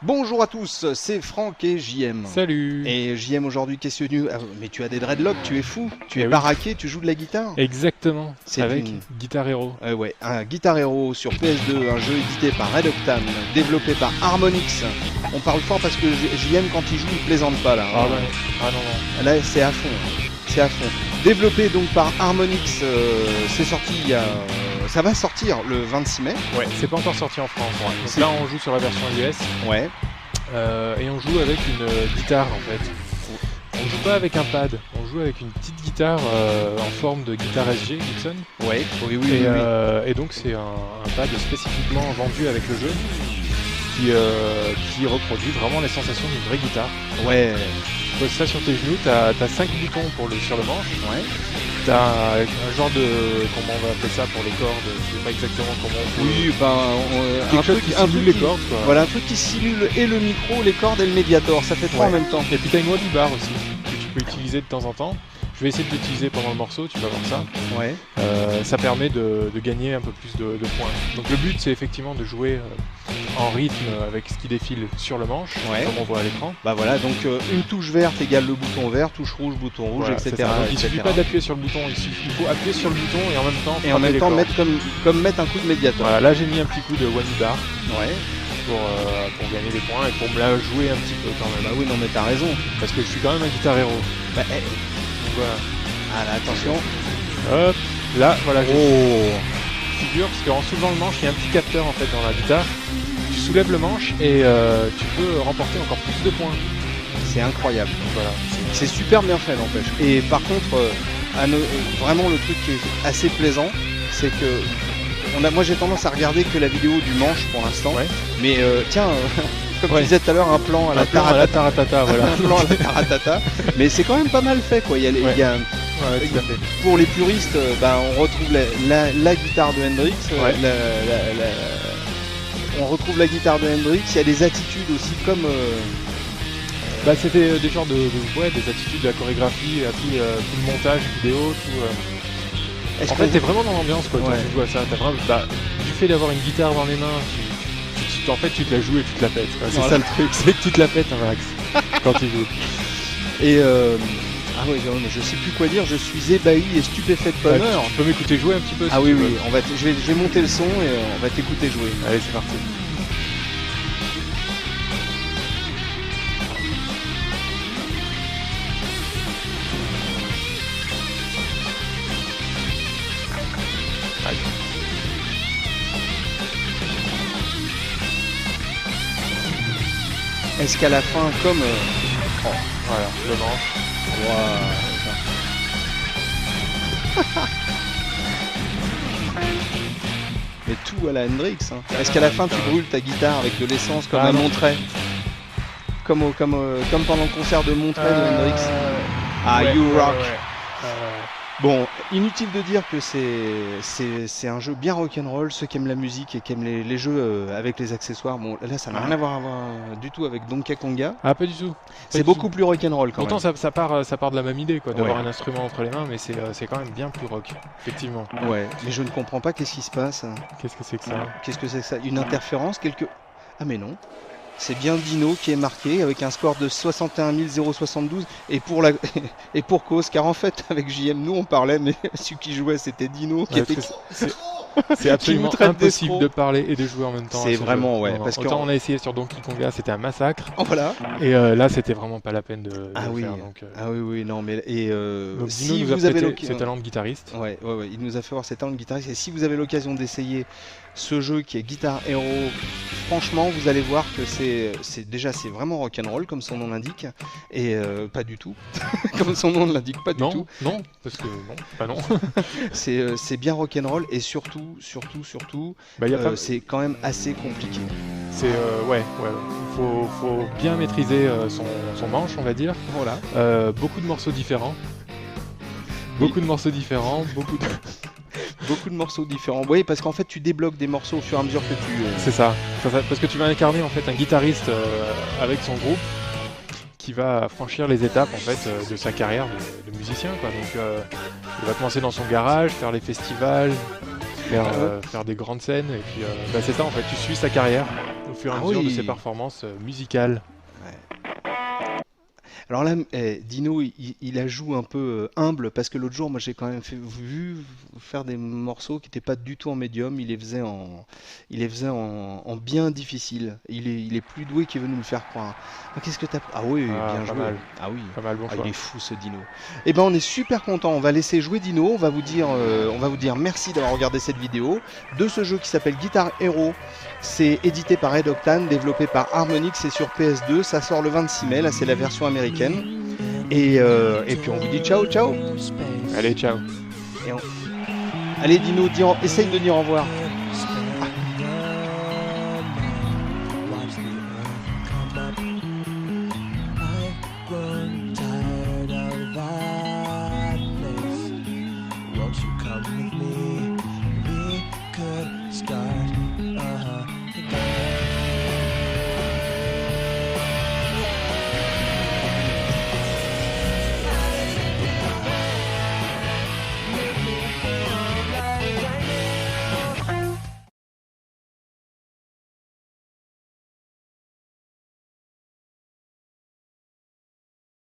Bonjour à tous, c'est Franck et JM. Salut. Et JM aujourd'hui, qu'est-ce que tu... Ah, mais tu as des dreadlocks, tu es fou, tu es oui. baraqué, tu joues de la guitare. Exactement, C'est avec une... Guitar Hero. Ouais, un Guitar Hero sur PS2, un jeu édité par Red Octane, développé par Harmonix. On parle fort parce que JM quand il joue, il plaisante pas là. Ah, ah non. Là c'est à fond, c'est à fond. Développé donc par Harmonix, c'est sorti il y a... Ça va sortir le 26 mai. Ouais, c'est pas encore sorti en France. Ouais. Donc là, on joue sur la version US. Ouais. Et on joue avec une guitare en fait. On joue pas avec un pad, on joue avec une petite guitare en forme de guitare SG Gibson. Ouais, oui. Et donc c'est un pad spécifiquement vendu avec le jeu qui reproduit vraiment les sensations d'une vraie guitare. Ouais. Tu poses ça sur tes genoux, t'as 5 boutons sur le manche. Ouais. T'as un genre de... comment on va appeler ça pour les cordes, je sais pas exactement comment on peut... Oui, un truc qui simule les cordes quoi. Voilà, un truc qui simule et le micro, les cordes et le médiator, ça fait trois en même temps. Et puis t'as une whammy bar aussi, que tu peux utiliser de temps en temps. Je vais essayer de l'utiliser pendant le morceau, tu vas voir ça. Ouais. Ça permet de gagner un peu plus de points. Donc le but c'est effectivement de jouer en rythme avec ce qui défile sur le manche, comme on voit à l'écran. Bah voilà, donc une touche verte égale le bouton vert, touche rouge, bouton rouge, voilà, etc. Donc il suffit pas d'appuyer sur le bouton, il faut appuyer sur le bouton et en même temps mettre comme mettre un coup de médiator. Voilà, là j'ai mis un petit coup de whammy bar. Ouais. Pour gagner des points et pour me la jouer un petit peu quand même. Bah oui, non mais t'as raison. Parce que je suis quand même un Guitar Hero. Bah, donc voilà. Ah là, attention. Hop, là, voilà, j'ai figure, parce qu'en soulevant le manche, il y a un petit capteur en fait dans la guitare. Tu soulèves le manche et tu peux remporter encore plus de points. C'est incroyable. Voilà. C'est super bien fait, n'empêche. Et par contre, vraiment le truc qui est assez plaisant, c'est que moi j'ai tendance à regarder que la vidéo du manche pour l'instant. Ouais. Mais tiens, comme tu disais tout à l'heure, un plan à la taratata, voilà. Un plan à la taratata. Mais c'est quand même pas mal fait, quoi. Pour les puristes, on retrouve la guitare de Hendrix. On retrouve la guitare de Hendrix. Il y a des attitudes aussi comme. C'était des genres des attitudes de la chorégraphie, tout le montage vidéo, tout. En fait, t'es vraiment dans l'ambiance quoi. Tu joues à ça. Du fait d'avoir une guitare dans les mains, en fait, tu te la joues et tu te la pètes. C'est ça le truc, c'est que tu te la pètes un max quand tu joues. Et ah oui, non, mais je sais plus quoi dire, je suis ébahi et stupéfait de bonheur. Tu peux m'écouter jouer un petit peu. Ah oui, je vais monter le son et on va t'écouter jouer. Allez, c'est parti. Est-ce qu'à la fin, comme... voilà, le manche. Mais tout à la Hendrix. Hein. Est-ce qu'à la fin, tu brûles ta guitare avec de l'essence comme à Monterey comme pendant le concert de Monterey de Hendrix. You rock. Bon, inutile de dire que c'est un jeu bien rock'n'roll, ceux qui aiment la musique et qui aiment les jeux avec les accessoires. Bon, là, ça n'a rien à voir du tout avec Donkey Konga. Ah, pas du tout. C'est beaucoup plus rock'n'roll quand même. Pourtant, ça part de la même idée, quoi, d'avoir un instrument entre les mains, mais c'est quand même bien plus rock, effectivement. Ouais, mais je ne comprends pas qu'est-ce qui se passe. Qu'est-ce que c'est que ça? Qu'est-ce que c'est que ça? Une interférence, Ah mais non. C'est bien Dino qui est marqué avec un score de 61 072 et pour cause, car en fait avec JM nous on parlait mais celui qui jouait c'était Dino qui était... C'est absolument impossible de parler et de jouer en même temps. C'est vraiment parce que on a essayé sur Donkey Konga, c'était un massacre. Voilà. Et là c'était vraiment pas la peine de le faire. Donc, Ah oui non mais donc si Dino vous avez ses talents de guitariste. Ouais, il nous a fait voir ses talents de guitariste et si vous avez l'occasion d'essayer ce jeu qui est Guitar Hero, franchement vous allez voir que c'est vraiment rock'n'roll comme son nom l'indique et pas du tout comme son nom ne l'indique pas du tout. Non, parce que non. c'est bien rock'n'roll et surtout c'est quand même assez compliqué. C'est faut bien maîtriser son manche on va dire. Voilà. Beaucoup de morceaux différents. Beaucoup de morceaux différents. Oui, parce qu'en fait tu débloques des morceaux au fur et à mesure que tu... C'est ça, parce que tu vas incarner en fait un guitariste avec son groupe qui va franchir les étapes en fait de sa carrière de musicien quoi. Donc Il va commencer dans son garage, faire les festivals, faire des grandes scènes, et puis c'est ça en fait, tu suis sa carrière au fur et à mesure de ses performances musicales. Alors là, Dino, il a joué un peu humble parce que l'autre jour, moi j'ai quand même vu faire des morceaux qui n'étaient pas du tout en médium. Il les faisait en bien difficile. Il est plus doué qu'il veut nous le faire croire. Ah, qu'est-ce que t'as... Ah oui, bien joué. Mal. Ah oui. Pas mal, bon choix. Il est fou ce Dino. Eh ben on est super content. On va laisser jouer Dino. On va vous dire merci d'avoir regardé cette vidéo de ce jeu qui s'appelle Guitar Hero. C'est édité par Red Octane, développé par Harmonix, c'est sur PS2, ça sort le 26 mai, là c'est la version américaine. Et puis on vous dit ciao. Allez, ciao. Allez Dino, essaye de dire au revoir. Start